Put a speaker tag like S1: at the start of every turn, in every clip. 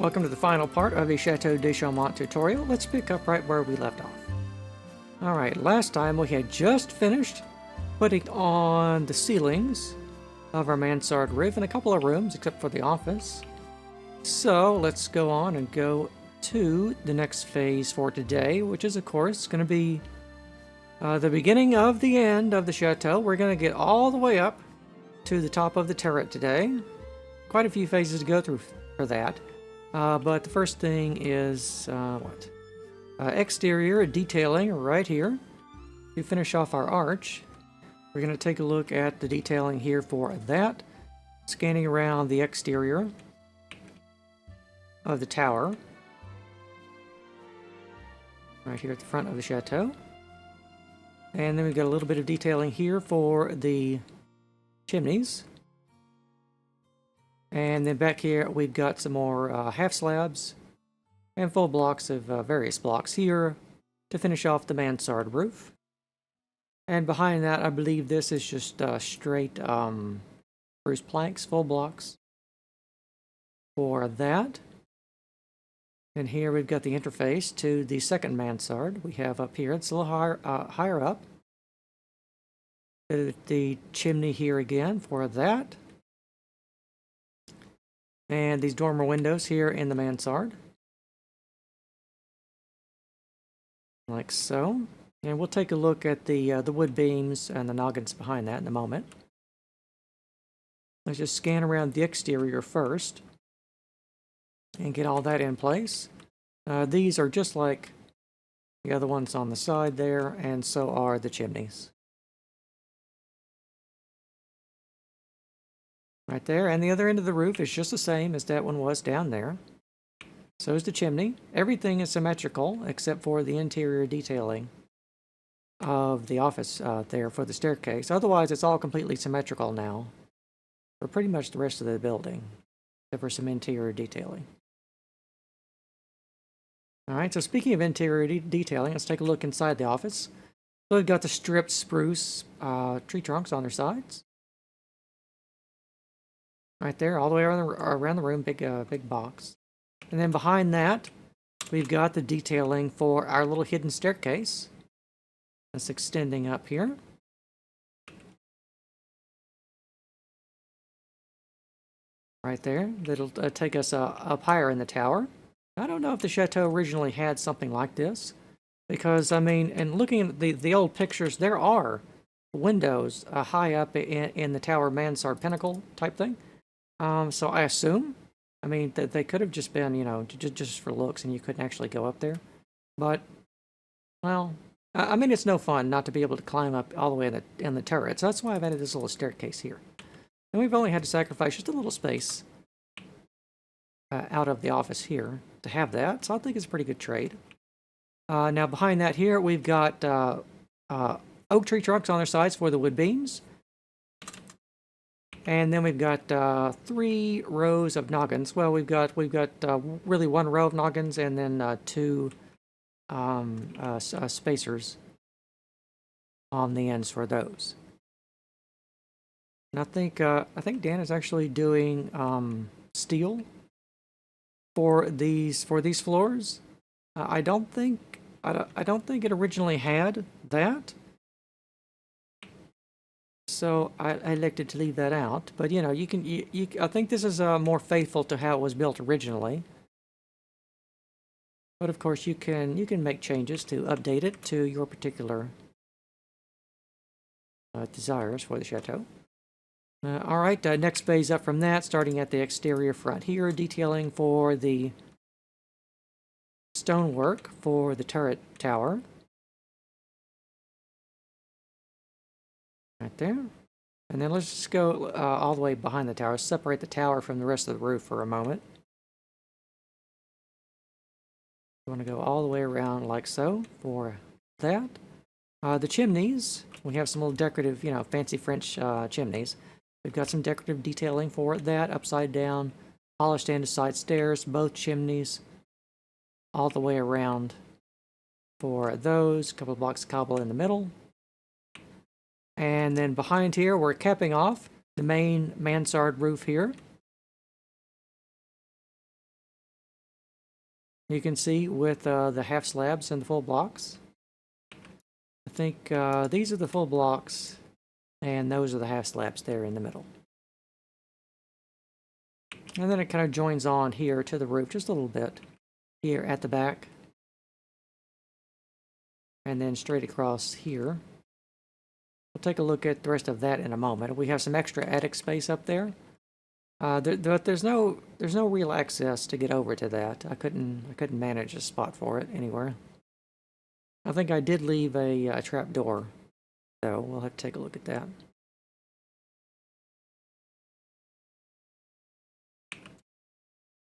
S1: Welcome to the final part of the Chateau de Chaumont tutorial. Let's pick up right where we left off. Alright, last time we had just finished putting on the ceilings of our mansard roof in a couple of rooms except for the office. So let's go on and go to the next phase for today, which is of course going to be the beginning of the end of the chateau. We're going to get all the way up to the top of the turret today. Quite a few phases to go through for that. But the first thing is exterior detailing right here. To finish off our arch, we're going to take a look at the detailing here for that. Scanning around the exterior of the tower. Right here at the front of the chateau. And then we've got a little bit of detailing here for the chimneys. And then back here we've got some more half slabs and full blocks of various blocks here to finish off the mansard roof. And behind that I believe this is just straight spruce planks, full blocks for that. And here we've got the interface to the second mansard we have up here. It's a little higher up. The chimney here again for that. And these dormer windows here in the mansard. Like so. And we'll take a look at the wood beams and the noggins behind that in a moment. Let's just scan around the exterior first. And get all that in place. These are just like the other ones on the side there, and so are the chimneys. Right there, and the other end of the roof is just the same as that one was down there. So is the chimney. Everything is symmetrical except for the interior detailing of the office there for the staircase. Otherwise, it's all completely symmetrical now for pretty much the rest of the building, except for some interior detailing. Alright, so speaking of interior detailing, let's take a look inside the office. So we've got the stripped spruce tree trunks on their sides. Right there, all the way around the room, big box. And then behind that, we've got the detailing for our little hidden staircase. That's extending up here. Right there, that'll take us up higher in the tower. I don't know if the chateau originally had something like this. Because, I mean, and looking at the old pictures, there are windows high up in the tower mansard pinnacle type thing. So I assume, I mean, that they could have just been, you know, just for looks and you couldn't actually go up there. But, well, I mean, it's no fun not to be able to climb up all the way in the turret. So that's why I've added this little staircase here. And we've only had to sacrifice just a little space out of the office here to have that. So I think it's a pretty good trade. Now behind that here, we've got oak tree trunks on their sides for the wood beams. And then we've got 3 rows of noggins. Well, we've got really 1 row of noggins and then 2 spacers on the ends for those. And I think Dan is actually doing steel for these floors. I don't think it originally had that. So I elected to leave that out, but you know, I think this is more faithful to how it was built originally. But of course, you can make changes to update it to your particular desires for the chateau. All right, next phase up from that, starting at the exterior front here, detailing for the stonework for the turret tower. Right there. And then let's just go all the way behind the tower. Separate the tower from the rest of the roof for a moment. We want to go all the way around like so for that. The chimneys, we have some little decorative, you know, fancy French chimneys. We've got some decorative detailing for that, upside down, polished andesite stairs, both chimneys, all the way around for those. A couple of blocks of cobble in the middle. And then behind here, we're capping off the main mansard roof here. You can see with the half slabs and the full blocks. I think these are the full blocks, and those are the half slabs there in the middle. And then it kind of joins on here to the roof just a little bit here at the back. And then straight across here. We'll take a look at the rest of that in a moment. We have some extra attic space up there. But there's no real access to get over to that. I couldn't manage a spot for it anywhere. I think I did leave a trap door, so we'll have to take a look at that.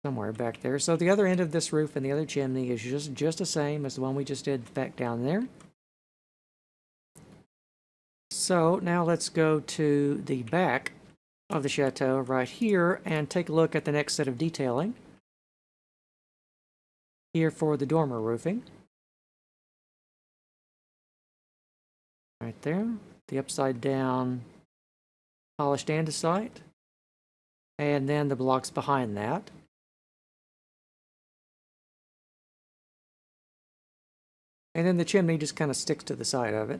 S1: Somewhere back there. So the other end of this roof and the other chimney is just the same as the one we just did back down there. So now let's go to the back of the chateau right here and take a look at the next set of detailing. Here for the dormer roofing. Right there. The upside down polished andesite. And then the blocks behind that. And then the chimney just kind of sticks to the side of it.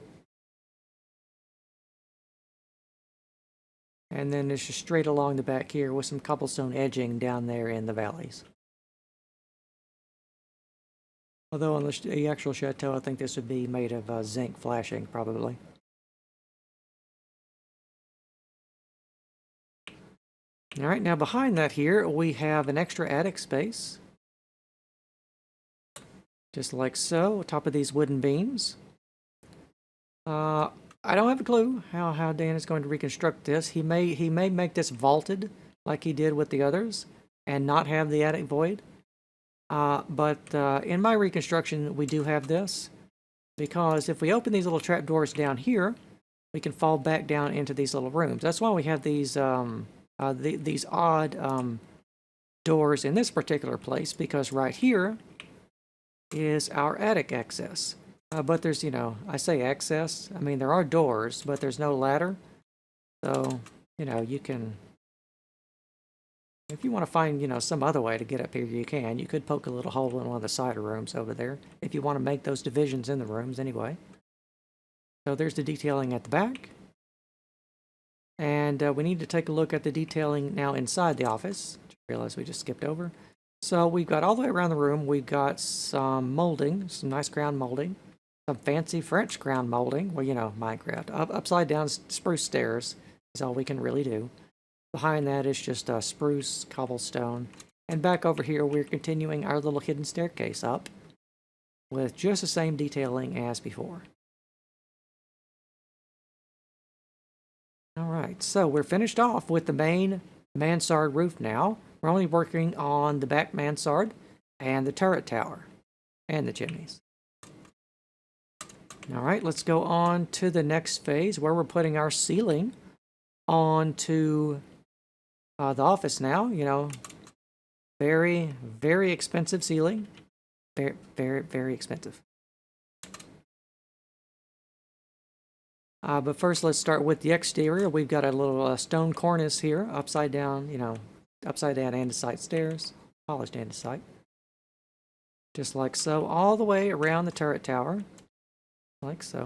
S1: And then it's just straight along the back here with some cobblestone edging down there in the valleys. Although on the actual chateau, I think this would be made of zinc flashing, probably. All right, now behind that here, we have an extra attic space. Just like so, top of these wooden beams. I don't have a clue how Dan is going to reconstruct this. He may make this vaulted like he did with the others and not have the attic void. But in my reconstruction, we do have this because if we open these little trap doors down here, we can fall back down into these little rooms. That's why we have these odd doors in this particular place, because right here is our attic access. But there's, I say access, I mean, there are doors, but there's no ladder. So, you can, if you want to find, some other way to get up here, you can. You could poke a little hole in one of the side rooms over there, if you want to make those divisions in the rooms anyway. So there's the detailing at the back. And we need to take a look at the detailing now inside the office, which I realize we just skipped over. So we've got all the way around the room, we've got some molding, some nice ground molding. Some fancy French ground molding. Well, Minecraft. Upside down spruce stairs is all we can really do. Behind that is just spruce cobblestone. And back over here, we're continuing our little hidden staircase up with just the same detailing as before. All right, so we're finished off with the main mansard roof now. We're only working on the back mansard and the turret tower and the chimneys. All right, let's go on to the next phase where we're putting our ceiling onto the office now. Very, very expensive ceiling. Very, very, very expensive. But first, let's start with the exterior. We've got a little stone cornice here, upside down, upside down andesite stairs, polished andesite. Just like so, all the way around the turret tower. Like so.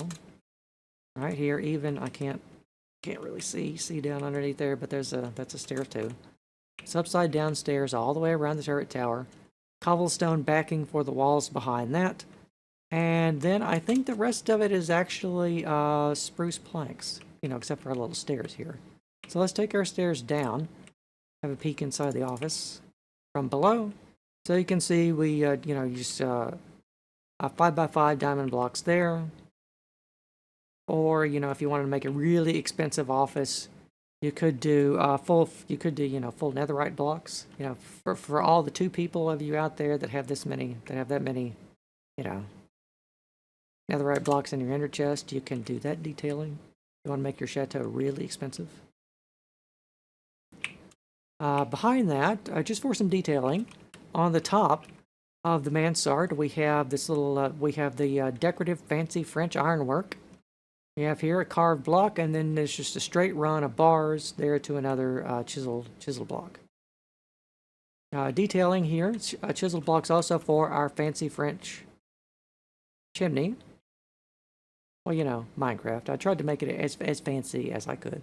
S1: Right here, even I can't really see down underneath there, but that's a stair too. It's upside down stairs all the way around the turret tower. Cobblestone backing for the walls behind that. And then I think the rest of it is actually spruce planks, except for our little stairs here. So let's take our stairs down, have a peek inside the office from below. So you can see we, use 5x5 diamond blocks there. Or, if you wanted to make a really expensive office, you could do full netherite blocks. For all the 2 people of you out there that have that many, netherite blocks in your ender chest, you can do that detailing. You want to make your chateau really expensive. Behind that, just for some detailing, on the top of the mansard, we have this little, the decorative fancy French ironwork. We have here a carved block, and then there's just a straight run of bars there to another chisel block. Detailing here, chiseled blocks also for our fancy French chimney. Well, you know, Minecraft. I tried to make it as fancy as I could.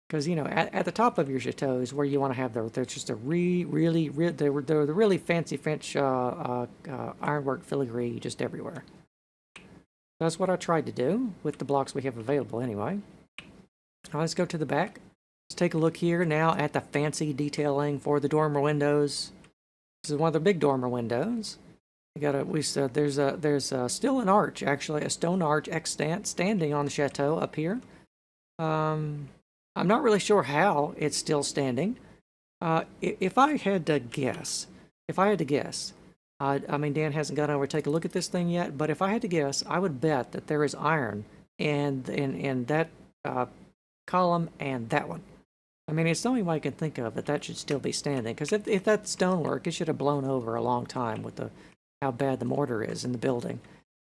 S1: Because, you know, at the top of your chateau is where you want to have there's just a the really fancy French ironwork filigree just everywhere. That's what I tried to do with the blocks we have available anyway. Now let's go to the back. Let's take a look here now at the fancy detailing for the dormer windows. This is one of the big dormer windows. There's still an arch, actually, a stone arch extant standing on the chateau up here. I'm not really sure how it's still standing. If I had to guess, I mean, Dan hasn't gone over to take a look at this thing yet, but if I had to guess, I would bet that there is iron in that column and that one. I mean, it's the only way I can think of that should still be standing. Because if that's stonework, it should have blown over a long time with how bad the mortar is in the building.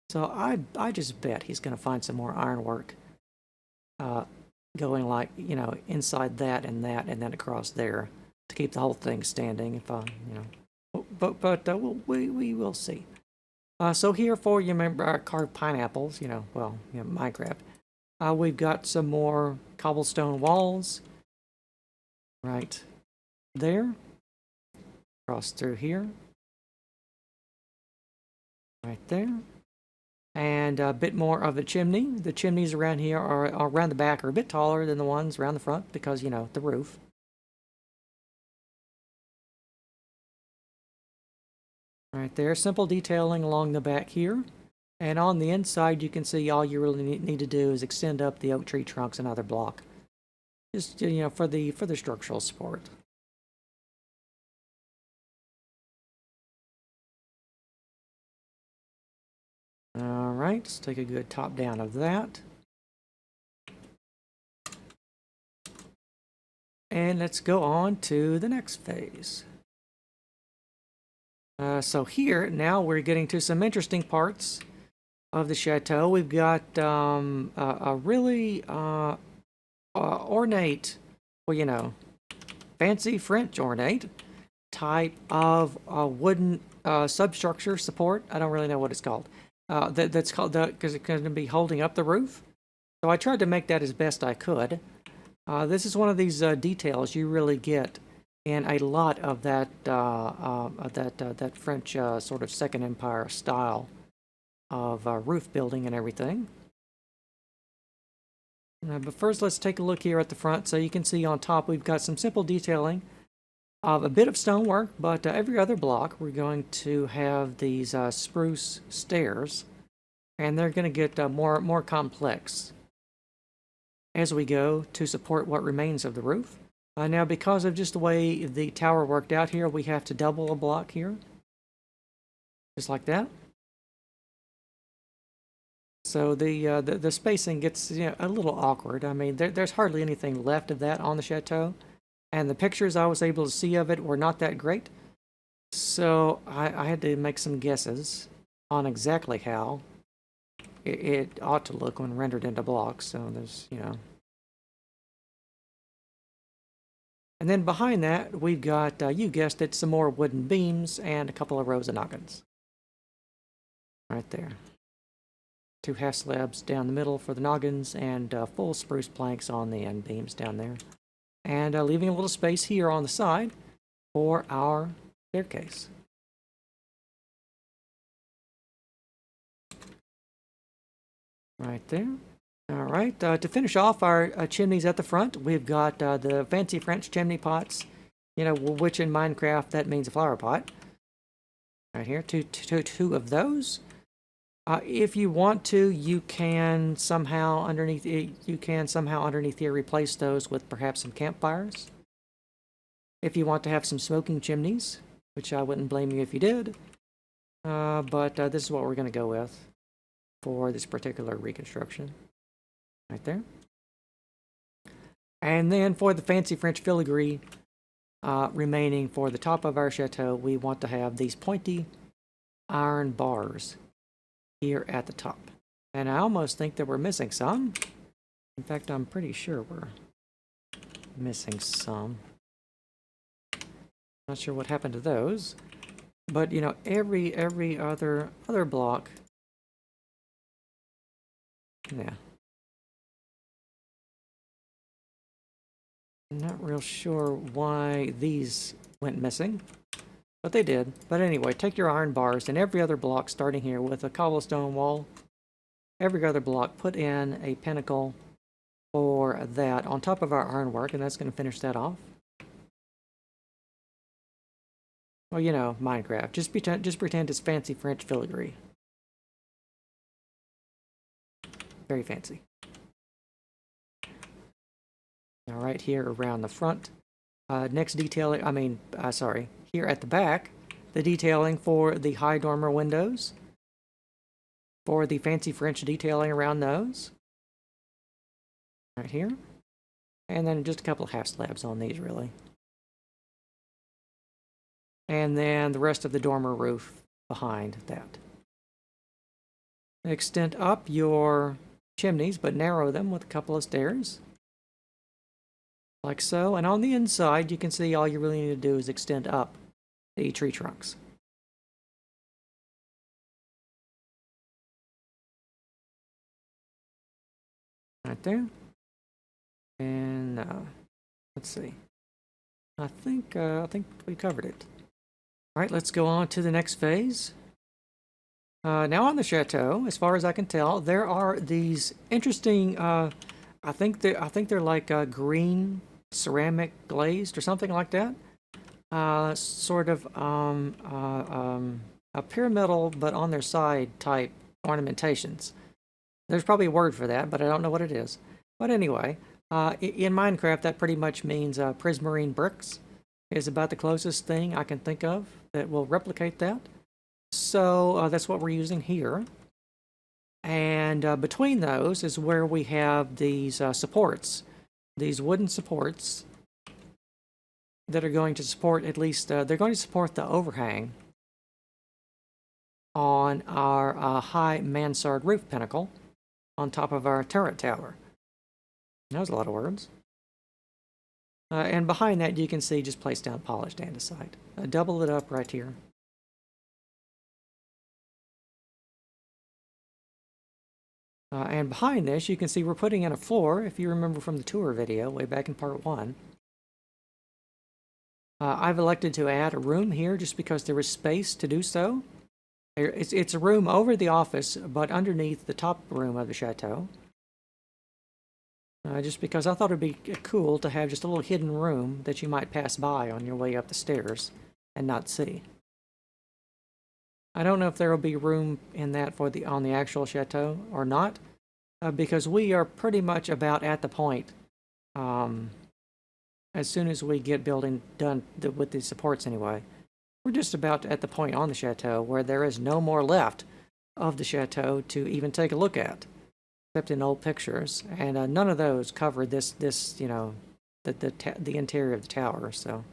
S1: So I just bet he's going to find some more ironwork going, like, you know, inside that, and then across there to keep the whole thing standing. If you know, but we will see. So here for, you remember, our carved pineapples. You know, well, you know, Minecraft. We've got some more cobblestone walls right there, across through here, right there, and a bit more of a chimney. The chimneys around here are around the back are a bit taller than the ones around the front because, you know, the roof. Right there, simple detailing along the back here. And on the inside, you can see all you really need to do is extend up the oak tree trunks another block. Just, you know, for the structural support. All right, let's take a good top down of that. And let's go on to the next phase. So here, now we're getting to some interesting parts of the chateau. We've got a really ornate, well, you know, fancy French ornate type of wooden substructure support. I don't really know what it's called. That's called, because it's going to be holding up the roof. So I tried to make that as best I could. This is one of these details you really get in a lot of that that French sort of Second Empire style of roof building and everything. But first, let's take a look here at the front. So you can see on top we've got some simple detailing of a bit of stonework, but every other block we're going to have these spruce stairs, and they're going to get more complex as we go to support what remains of the roof. Now, because of just the way the tower worked out here, we have to double a block here, just like that. So the spacing gets, you know, a little awkward. I mean, there's hardly anything left of that on the chateau, and the pictures I was able to see of it were not that great. So I had to make some guesses on exactly how it ought to look when rendered into blocks. So there's, you know. And then behind that, we've got, you guessed it, some more wooden beams and a couple of rows of noggins. Right there. 2 half slabs down the middle for the noggins, and full spruce planks on the end beams down there. And leaving a little space here on the side for our staircase. Right there. All right, to finish off our chimneys at the front, we've got the fancy French chimney pots, you know, which in Minecraft that means a flower pot. Right here, two of those. If you want to, you can somehow underneath here replace those with perhaps some campfires. If you want to have some smoking chimneys, which I wouldn't blame you if you did, but this is what we're going to go with for this particular reconstruction. Right there. And then for the fancy French filigree remaining for the top of our chateau, we want to have these pointy iron bars here at the top. And I almost think that we're missing some. In fact, I'm pretty sure we're missing some. Not sure what happened to those. But, you know, every other block. Yeah. I'm not real sure why these went missing, but they did. But anyway, take your iron bars and every other block starting here with a cobblestone wall. Every other block, put in a pinnacle for that on top of our ironwork, and that's going to finish that off. Well, you know, Minecraft. Just pretend it's fancy French filigree. Very fancy. All right, here around the front. Next detailing, sorry, here at the back, the detailing for the high dormer windows. For the fancy French detailing around those. Right here. And then just a couple of half slabs on these, really. And then the rest of the dormer roof behind that. Extend up your chimneys, but narrow them with a couple of stairs. Like so. And on the inside, you can see all you really need to do is extend up the tree trunks. Right there. And let's see. I think we covered it. All right, let's go on to the next phase. Now on the chateau, as far as I can tell, there are these interesting. I think they're like green ceramic glazed or something like that. Sort of a pyramidal, but on their side type ornamentations. There's probably a word for that, but I don't know what it is. But anyway, in Minecraft, that pretty much means prismarine bricks is about the closest thing I can think of that will replicate that. So that's what we're using here. And between those is where we have these supports, these wooden supports that are going to support at least, they're going to support the overhang on our high mansard roof pinnacle on top of our turret tower. That was a lot of words. And behind that, you can see just placed down polished andesite. Double it up right here. And behind this, you can see we're putting in a floor, if you remember from the tour video way back in part 1. I've elected to add a room here just because there was space to do so. It's a room over the office, but underneath the top room of the chateau. Just because I thought it'd be cool to have just a little hidden room that you might pass by on your way up the stairs and not see. I don't know if there will be room in that for on the actual chateau or not, because we are pretty much about at the point. As soon as we get building done with the supports anyway, we're just about at the point on the chateau where there is no more left of the chateau to even take a look at, except in old pictures, and none of those cover this you know, the interior of the tower. So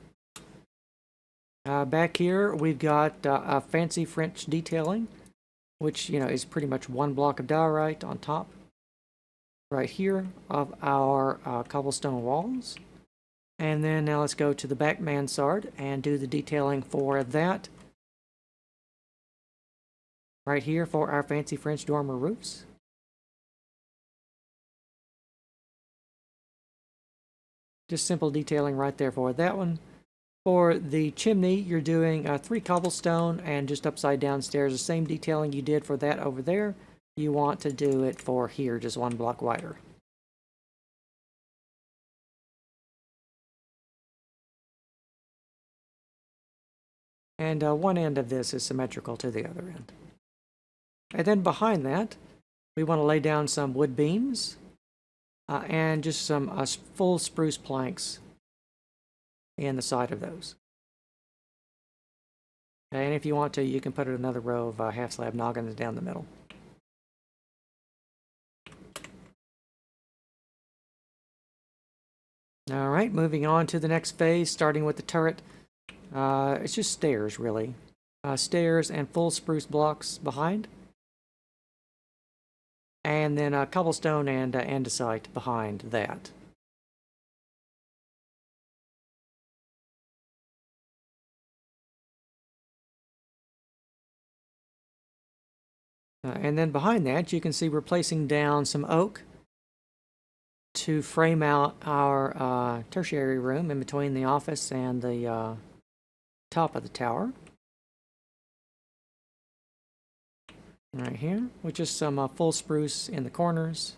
S1: back here we've got a fancy French detailing, which you know is pretty much one block of diorite on top, right here of our cobblestone walls. And then now let's go to the back mansard and do the detailing for that. Right here for our fancy French dormer roofs. Just simple detailing right there for that one. For the chimney, you're doing 3 cobblestone and just upside down stairs. The same detailing you did for that over there. You want to do it for here, just 1 block wider. And one end of this is symmetrical to the other end. And then behind that, we want to lay down some wood beams and just some full spruce planks in the side of those. Okay, and if you want to, you can put another row of half slab noggins down the middle. All right, moving on to the next phase, starting with the turret. It's just stairs, really. Stairs and full spruce blocks behind. And then cobblestone and andesite behind that. And then behind that, you can see we're placing down some oak to frame out our tertiary room in between the office and the top of the tower. Right here, with just some full spruce in the corners,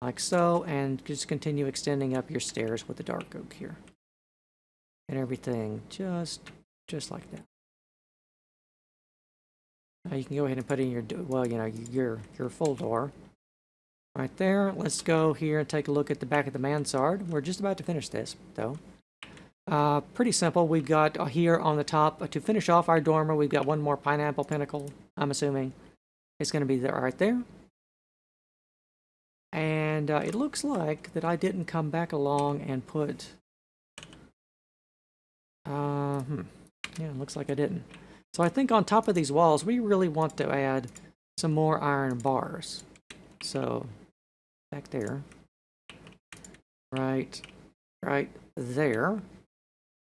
S1: like so, and just continue extending up your stairs with the dark oak here. And everything just like that. You can go ahead and put in your, well, you know, your full door right there. Let's go here and take a look at the back of the mansard. We're just about to finish this, though. Pretty simple. We've got here on the top, to finish off our dormer, we've got one more pineapple pinnacle, I'm assuming. It's going to be there, right there. And it looks like that I didn't come back along and put... Yeah, it looks like I didn't. So I think on top of these walls, we really want to add some more iron bars. So, back there. Right there.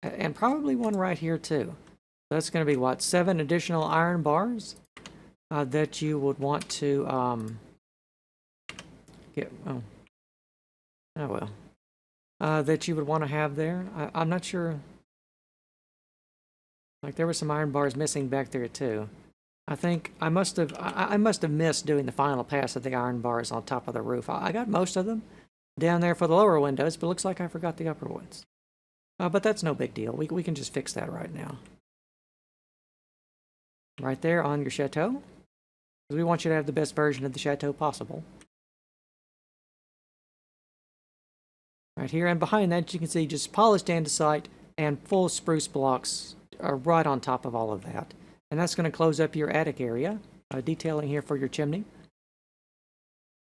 S1: And probably one right here, too. That's going to be, what, 7 additional iron bars that you would want to get... Oh well. That you would want to have there. I'm not sure... Like, there were some iron bars missing back there, too. I think I must have missed doing the final pass of the iron bars on top of the roof. I got most of them down there for the lower windows, but it looks like I forgot the upper ones. But that's no big deal. We can just fix that right now. Right there on your Chateau. Because we want you to have the best version of the Chateau possible. Right here, and behind that you can see just polished andesite and full spruce blocks are right on top of all of that. And that's going to close up your attic area. Detailing here for your chimney.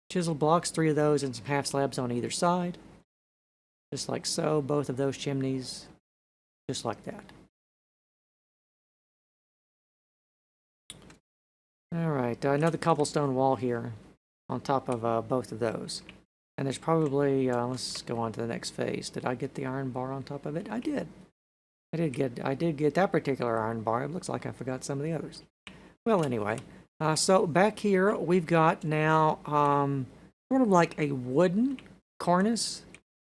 S1: Chisel blocks, 3 of those, and some half slabs on either side. Just like so, both of those chimneys, just like that. Alright, another cobblestone wall here on top of both of those. And there's probably, let's go on to the next phase. Did I get the iron bar on top of it? I did. I did get that particular iron bar. It looks like I forgot some of the others. Well, anyway, so back here we've got now sort of like a wooden cornice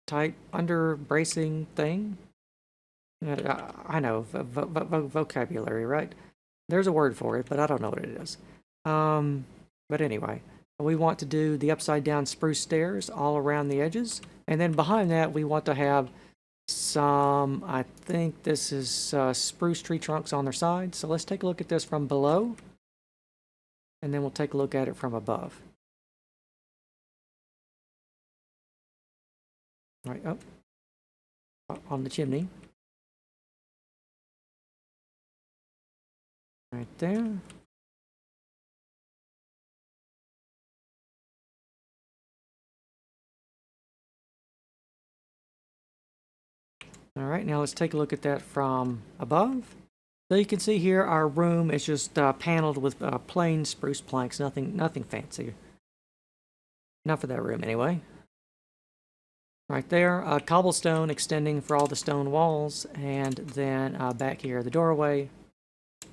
S1: type under bracing thing. I know, vocabulary, right? There's a word for it, but I don't know what it is. But anyway, we want to do the upside down spruce stairs all around the edges. And then behind that, we want to have some, I think this is spruce tree trunks on their sides. So let's take a look at this from below. And then we'll take a look at it from above. Right up on the chimney. Right there. All right, now let's take a look at that from above. So you can see here our room is just paneled with plain spruce planks, nothing fancy. Not for that room anyway. Right there, cobblestone extending for all the stone walls, and then back here the doorway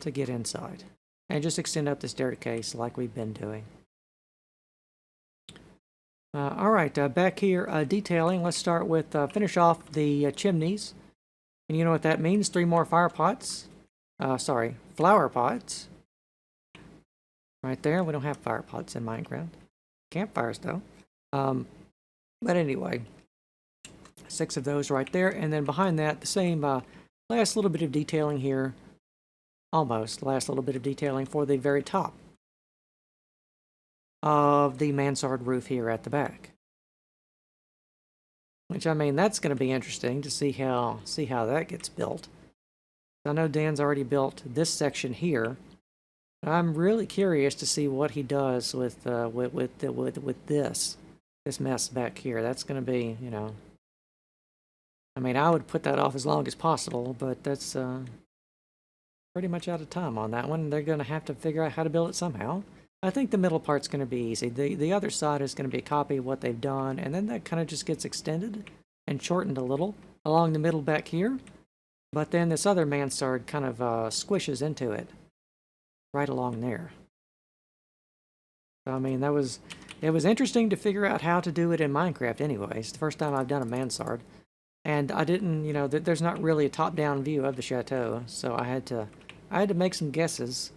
S1: to get inside. And just extend up the staircase like we've been doing. All right, back here detailing. Let's start with finish off the chimneys. And you know what that means? 3 more fire pots. Sorry, flower pots. Right there. We don't have fire pots in Minecraft. Campfires, though. But anyway, 6 of those right there. And then behind that, the same last little bit of detailing here. Almost last little bit of detailing for the very top of the mansard roof here at the back. Which, I mean, that's going to be interesting to see how that gets built. I know Dan's already built this section here. I'm really curious to see what he does with this mess back here. That's going to be, you know. I mean, I would put that off as long as possible, but that's pretty much out of time on that one. They're going to have to figure out how to build it somehow. I think the middle part's going to be easy. The other side is going to be a copy of what they've done, and then that kind of just gets extended and shortened a little along the middle back here. But then this other mansard kind of squishes into it right along there. So, I mean, it was interesting to figure out how to do it in Minecraft anyway. It's the first time I've done a mansard. And I didn't, you know, there's not really a top-down view of the chateau, so I had to make some guesses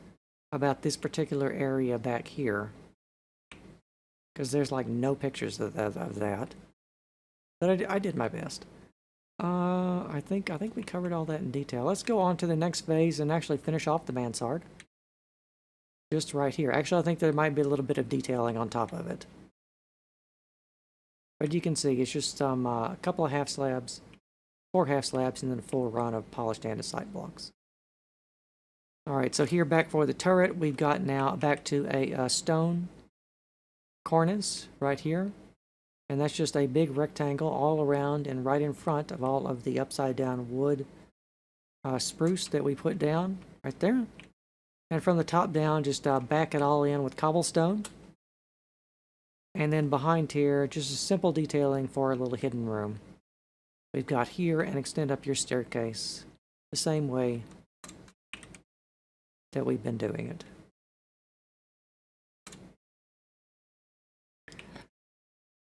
S1: about this particular area back here. Because there's like no pictures of that. But I did my best. I think we covered all that in detail. Let's go on to the next phase and actually finish off the mansard. Just right here. Actually, I think there might be a little bit of detailing on top of it. But you can see it's just a couple of half slabs, 4 half slabs, and then a full run of polished andesite blocks. Alright, so here back for the turret, we've got now back to a stone cornice right here. And that's just a big rectangle all around and right in front of all of the upside down wood spruce that we put down right there. And from the top down, just back it all in with cobblestone. And then behind here, just a simple detailing for a little hidden room. We've got here and extend up your staircase the same way that we've been doing it.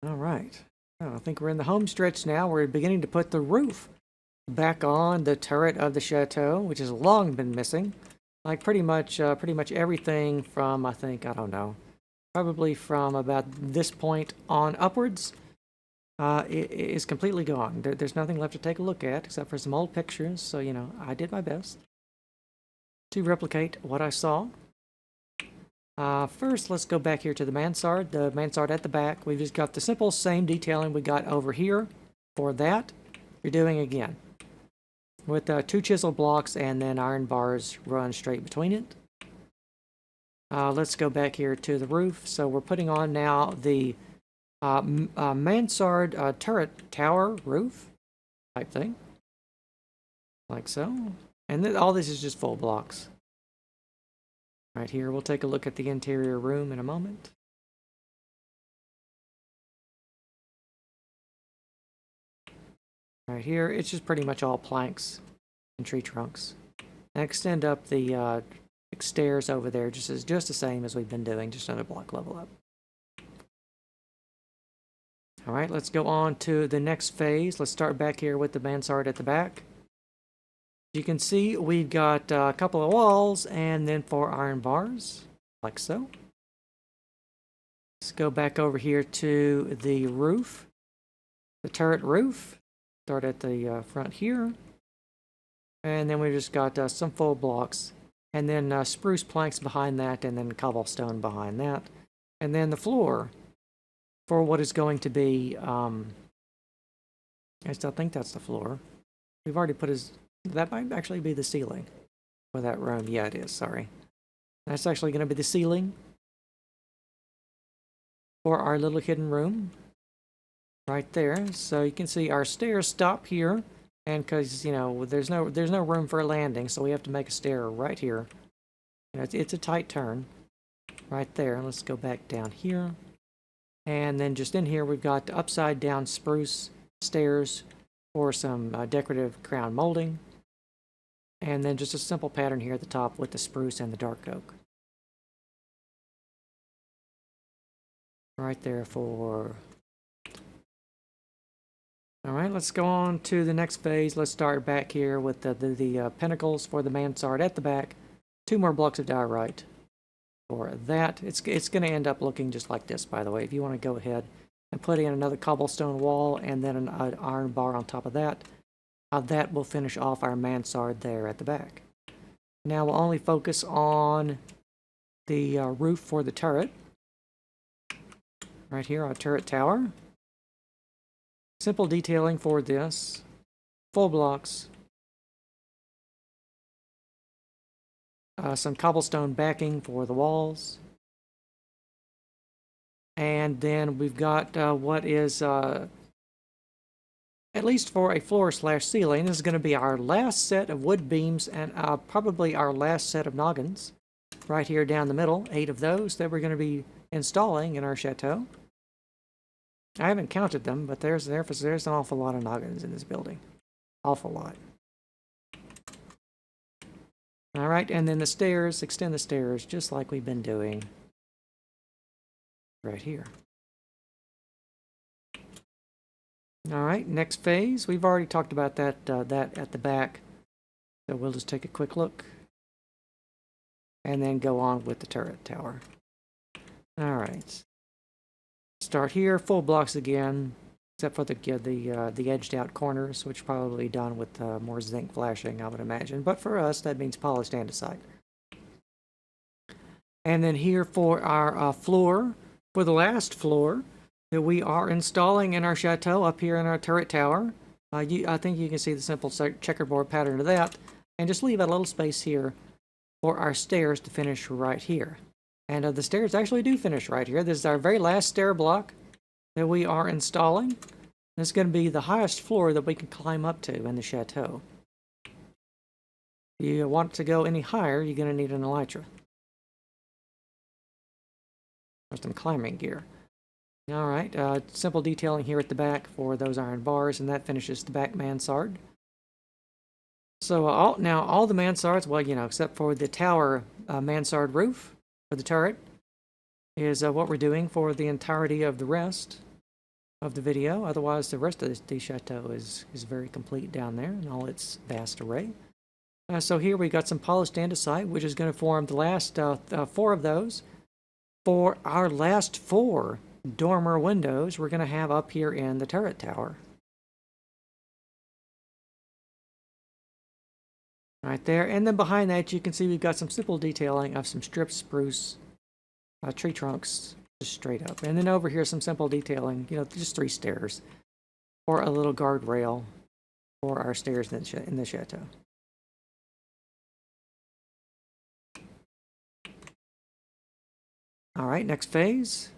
S1: All right. I think we're in the home stretch now. We're beginning to put the roof back on the turret of the chateau, which has long been missing. Like pretty much everything from, I don't know, probably from about this point on upwards, it is completely gone. There's nothing left to take a look at except for some old pictures. So, you know, I did my best to replicate what I saw. First, let's go back here to the mansard at the back. We've just got the simple same detailing we got over here for that. You're doing again with 2 chisel blocks and then iron bars run straight between it. Let's go back here to the roof. So we're putting on now the mansard turret tower roof type thing, like so. And then all this is just full blocks. Right here, we'll take a look at the interior room in a moment. Right here, it's just pretty much all planks and tree trunks. And extend up the stairs over there, just the same as we've been doing, just another block level up. All right, let's go on to the next phase. Let's start back here with the mansard at the back. You can see we've got a couple of walls and then 4 iron bars, like so. Let's go back over here to the roof, the turret roof. Start at the front here. And then we just got some full blocks. And then spruce planks behind that, and then cobblestone behind that. And then the floor for what is going to be, I still think that's the floor. We've already put that might actually be the ceiling for that room. Yeah, it is, sorry. That's actually going to be the ceiling for our little hidden room right there. So you can see our stairs stop here, and because, you know, there's no room for a landing, so we have to make a stair right here. You know, it's a tight turn right there. Let's go back down here. And then just in here, we've got the upside down spruce stairs for some decorative crown molding. And then just a simple pattern here at the top with the spruce and the dark oak. Right there for... Alright, let's go on to the next phase. Let's start back here with the pinnacles for the mansard at the back. 2 more blocks of diorite for that. It's going to end up looking just like this, by the way. If you want to go ahead and put in another cobblestone wall and then an iron bar on top of that, that will finish off our mansard there at the back. Now we'll only focus on the roof for the turret. Right here, our turret tower. Simple detailing for this. Full blocks. Some cobblestone backing for the walls. And then we've got what is... at least for a floor/ceiling, this is going to be our last set of wood beams and probably our last set of noggins. Right here down the middle, 8 of those that we're going to be installing in our chateau. I haven't counted them, but there's an awful lot of noggins in this building. Awful lot. All right, and then the stairs, extend the stairs just like we've been doing. right here. All right, next phase. We've already talked about that at the back, so we'll just take a quick look and then go on with the turret tower. All right, start here, full blocks again, except for the edged out corners, which probably done with more zinc flashing, I would imagine. But for us, that means polished andesite. And then here for our floor, for the last floor that we are installing in our chateau up here in our turret tower. I think you can see the simple checkerboard pattern of that, and just leave a little space here for our stairs to finish right here. And the stairs actually do finish right here. This is our very last stair block that we are installing. This is going to be the highest floor that we can climb up to in the chateau. If you want to go any higher, you're going to need an elytra or some climbing gear. All right, simple detailing here at the back for those iron bars, and that finishes the back mansard. So all the mansards, well, except for the tower mansard roof for the turret, is what we're doing for the entirety of the rest of the video. Otherwise, the rest of the chateau is very complete down there in all its vast array. So here we got some polished andesite, which is going to form the last 4 of those. For our last 4 dormer windows, we're going to have up here in the turret tower. Right there, and then behind that you can see we've got some simple detailing of some stripped spruce tree trunks just straight up. And then over here some simple detailing, just 3 stairs or a little guardrail for our stairs in the chateau. All right, next phase.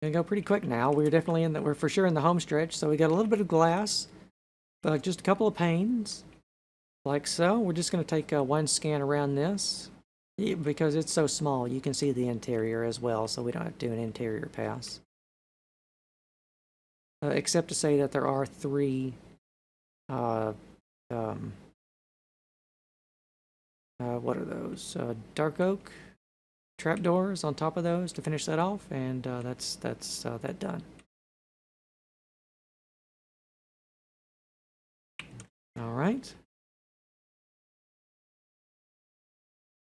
S1: Gonna go pretty quick now. We're for sure in the home stretch, so we got a little bit of glass, but just a couple of panes, like so. We're just gonna take one scan around this, because it's so small. You can see the interior as well, so we don't have to do an interior pass. Except to say that there are 3 what are those? Dark oak trapdoors on top of those to finish that off, and that's that done. All right.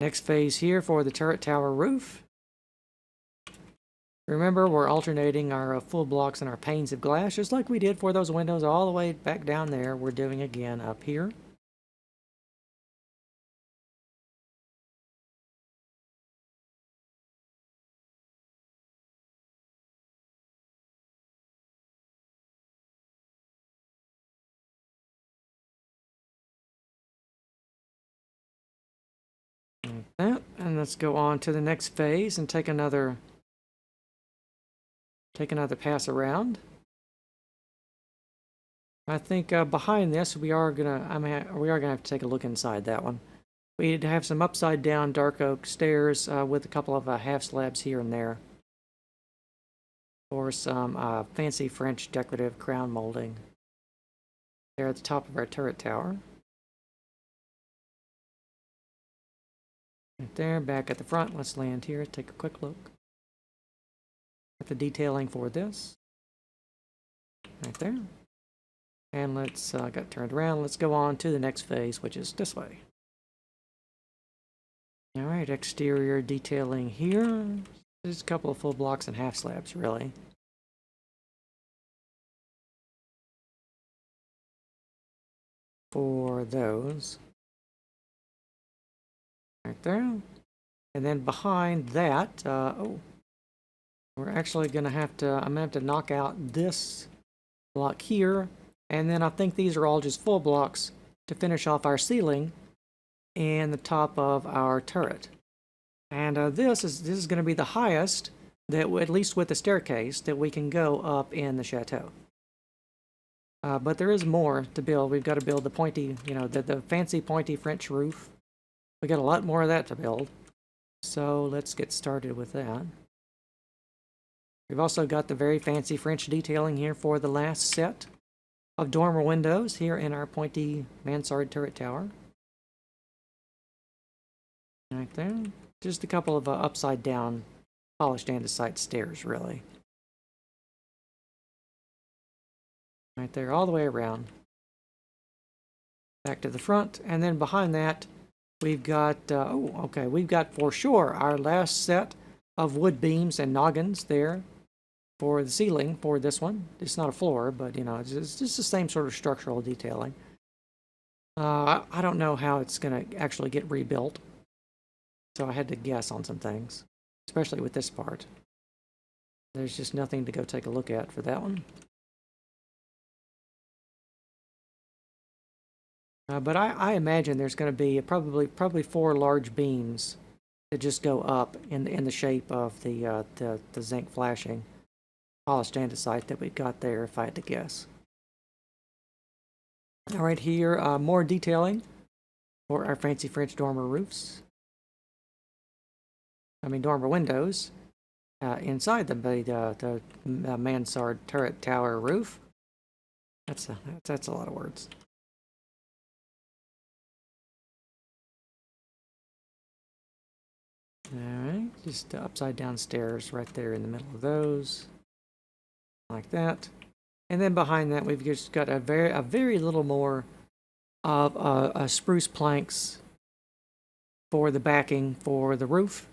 S1: Next phase here for the turret tower roof. Remember, we're alternating our full blocks and our panes of glass, just like we did for those windows all the way back down there. We're doing again up here. Like that, and let's go on to the next phase and take another pass around. I think behind this we are gonna have to take a look inside that one. We'd have some upside down dark oak stairs with a couple of half slabs here and there, or some fancy French decorative crown molding there at the top of our turret tower. Right there, back at the front. Let's land here, take a quick look at the detailing for this. Right there. And let's, got turned around. Let's go on to the next phase, which is this way. All right, exterior detailing here. There's a couple of full blocks and half slabs, really. For those. Right there. And then behind that, we're actually going to have to, I'm going to have to knock out this block here. And then I think these are all just full blocks to finish off our ceiling and the top of our turret. And this is going to be the highest that, at least with the staircase, that we can go up in the chateau. But there is more to build. We've got to build the pointy, the fancy pointy French roof. We got a lot more of that to build. So let's get started with that. We've also got the very fancy French detailing here for the last set of dormer windows here in our pointy mansard turret tower. Right there. Just a couple of upside down polished andesite stairs, really. Right there, all the way around. Back to the front, and then behind that, we've got, we've got for sure our last set of wood beams and noggins there for the ceiling for this one. It's not a floor, but, you know, it's just the same sort of structural detailing. I don't know how it's going to actually get rebuilt, so I had to guess on some things, especially with this part. There's just nothing to go take a look at for that one. But I imagine there's going to be probably 4 large beams that just go up in the shape of the zinc flashing polished andesite that we've got there, if I had to guess. All right, here more detailing for our fancy French dormer roofs. I mean dormer windows inside the mansard turret tower roof. That's a lot of words. Alright, just upside down stairs right there in the middle of those. Like that. And then behind that we've just got a very little more of spruce planks for the backing for the roof.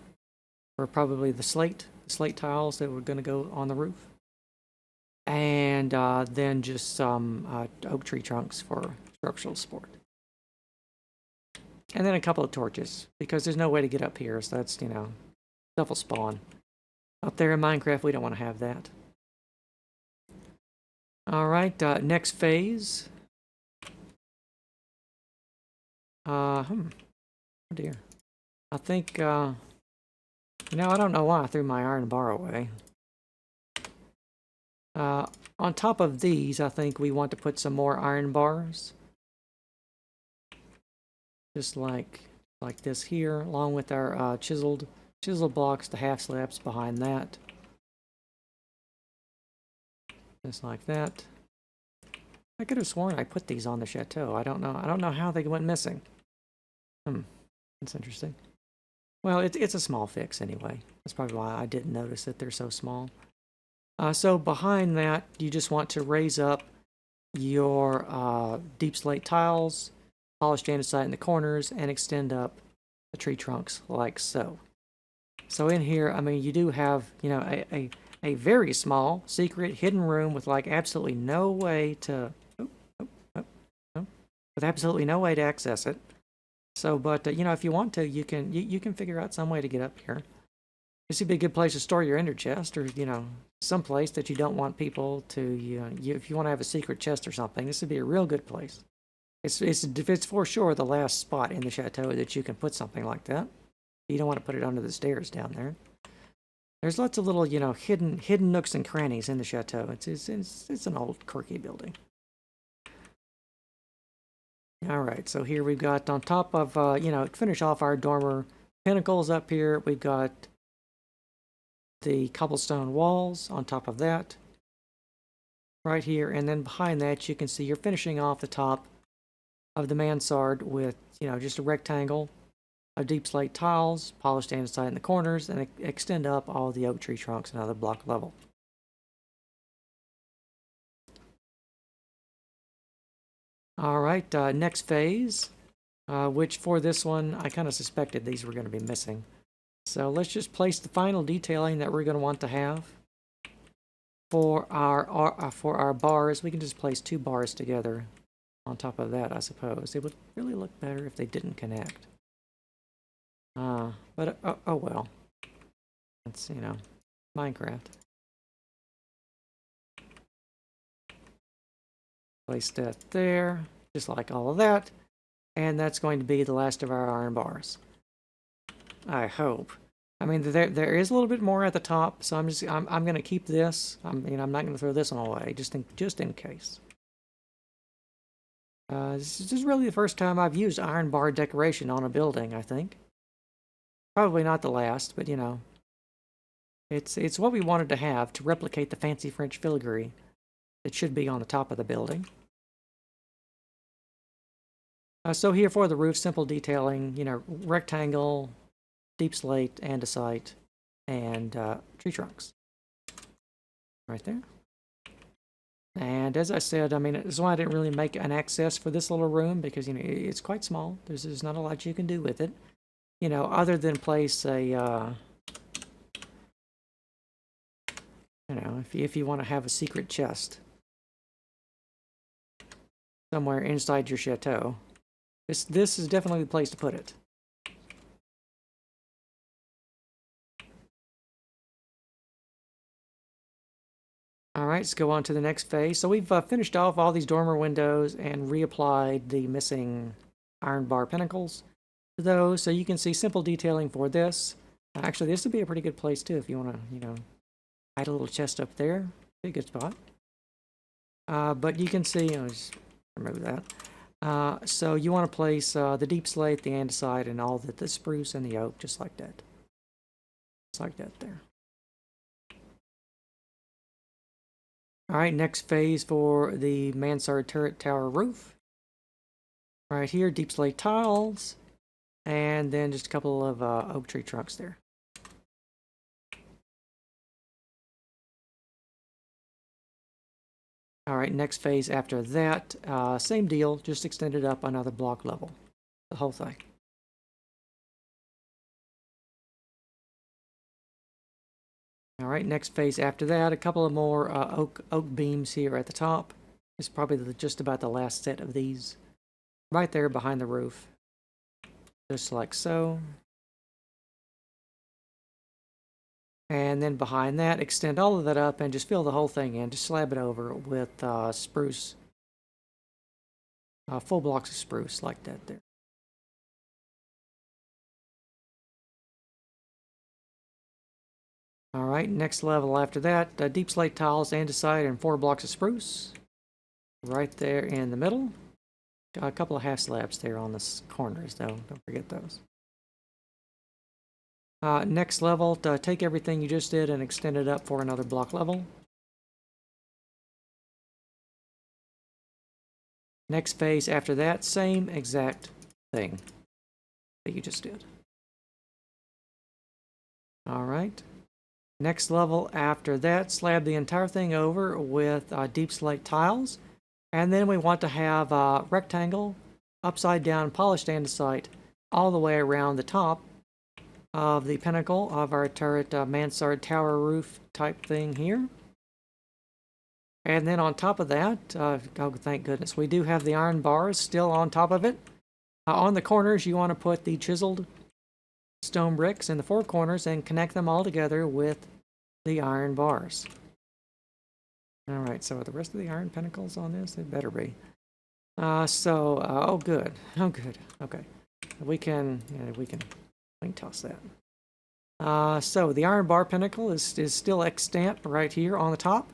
S1: Or probably the slate tiles that were going to go on the roof. And then just some oak tree trunks for structural support. And then a couple of torches, because there's no way to get up here, so that's, you know, stuff will spawn. Up there in Minecraft, we don't want to have that. Alright, next phase. Oh dear. I think, you know, I don't know why I threw my iron bar away. On top of these, I think we want to put some more iron bars. Just like this here, along with our chiseled blocks, the half slabs behind that. Just like that. I could have sworn I put these on the Chateau. I don't know how they went missing. That's interesting. Well, it's a small fix anyway. That's probably why I didn't notice that they're so small. So behind that, you just want to raise up your deep slate tiles, polished andesite in the corners, and extend up the tree trunks like so. So in here, I mean, you do have, you know, a very small secret hidden room with like absolutely no way to, with absolutely no way to access it. So, but you know, if you want to, you can figure out some way to get up here. This would be a good place to store your ender chest, or you know, some place that you don't want people to. If you want to have a secret chest or something, this would be a real good place. It's for sure the last spot in the chateau that you can put something like that. You don't want to put it under the stairs down there. There's lots of little, you know, hidden nooks and crannies in the chateau. It's an old quirky building. All right, so here we've got on top of, you know, finish off our dormer pinnacles up here. We've got the cobblestone walls on top of that right here, and then behind that you can see you're finishing off the top of the mansard with, you know, just a rectangle of deep slate tiles, polished andesite in the corners, and extend up all the oak tree trunks another block level. All right, next phase, which for this one I kind of suspected these were going to be missing. So let's just place the final detailing that we're going to want to have for our bars. We can just place 2 bars together on top of that, I suppose. It would really look better if they didn't connect. But oh well. It's, you know, Minecraft. Place that there, just like all of that. And that's going to be the last of our iron bars. I hope. I mean, there is a little bit more at the top, so I'm going to keep this. I'm not going to throw this one away, just in case. This is really the first time I've used iron bar decoration on a building, I think. Probably not the last, but you know, it's what we wanted to have to replicate the fancy French filigree that should be on the top of the building. So here for the roof, simple detailing, you know, rectangle, deep slate, andesite, and tree trunks. Right there. And as I said, I mean, that's why I didn't really make an access for this little room, because, you know, it's quite small. There's not a lot you can do with it, you know, other than place a, you know, if you want to have a secret chest somewhere inside your chateau, this is definitely the place to put it. All right, let's go on to the next phase. So we've finished off all these dormer windows and reapplied the missing iron bar pinnacles to those. So you can see simple detailing for this. Actually, this would be a pretty good place too if you want to, you know, add a little chest up there. Be a good spot. But you can see, I'll just remove that. So you want to place the deep slate, the andesite, and all the spruce and the oak just like that. Just like that there. All right, next phase for the mansard turret tower roof. Right here, deep slate tiles, and then just a couple of oak tree trunks there. All right, next phase after that, same deal, just extend it up another block level, the whole thing. All right, next phase after that, a couple of more oak beams here at the top. It's probably just about the last set of these. Right there behind the roof. Just like so. And then behind that, extend all of that up and just fill the whole thing in. Just slab it over with spruce. Full blocks of spruce like that there. All right, next level after that, deep slate tiles, andesite, and 4 blocks of spruce. Right there in the middle. Got a couple of half slabs there on the corners, though. Don't forget those. Next level, take everything you just did and extend it up for another block level. Next phase after that, same exact thing that you just did. All right. Next level after that, slab the entire thing over with deep slate tiles. And then we want to have a rectangle, upside down polished andesite all the way around the top of the pinnacle of our turret mansard tower roof type thing here. And then on top of that, oh thank goodness, we do have the iron bars still on top of it. On the corners, you want to put the chiseled stone bricks in the 4 corners and connect them all together with the iron bars. All right, so are the rest of the iron pinnacles on this? It better be. Oh good, oh good, okay. We can toss that. So the iron bar pinnacle is still extant right here on the top.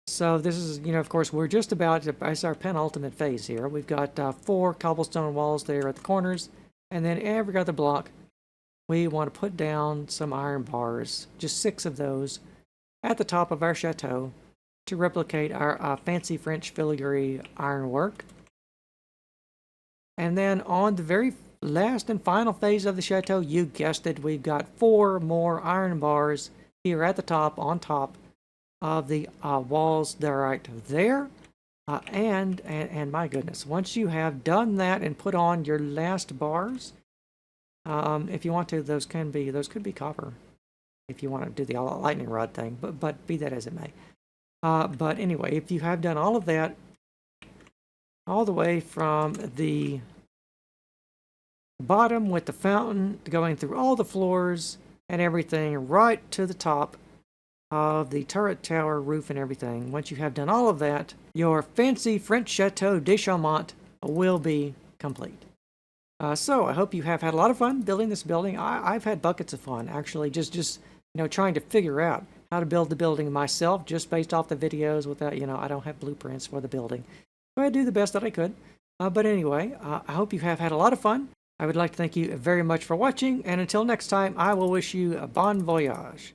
S1: So this is, you know, of course, we're just about, as our penultimate phase here. We've got 4 cobblestone walls there at the corners, and then every other block, we want to put down some iron bars, just 6 of those, at the top of our chateau to replicate our fancy French filigree ironwork. And then on the very last and final phase of the chateau, you guessed it, we've got 4 more iron bars here at the top, on top of the walls that are right there. And my goodness, once you have done that and put on your last bars, if you want to, those could be copper, if you want to do the lightning rod thing, but be that as it may. But anyway, if you have done all of that, all the way from the bottom with the fountain going through all the floors and everything right to the top of the turret tower roof and everything, once you have done all of that, your fancy French Chateau de Chaumont will be complete. So I hope you have had a lot of fun building this building. I've had buckets of fun, actually, just you know, trying to figure out how to build the building myself, just based off the videos without, you know, I don't have blueprints for the building. So I do the best that I could. But anyway, I hope you have had a lot of fun. I would like to thank you very much for watching, and until next time, I will wish you a bon voyage.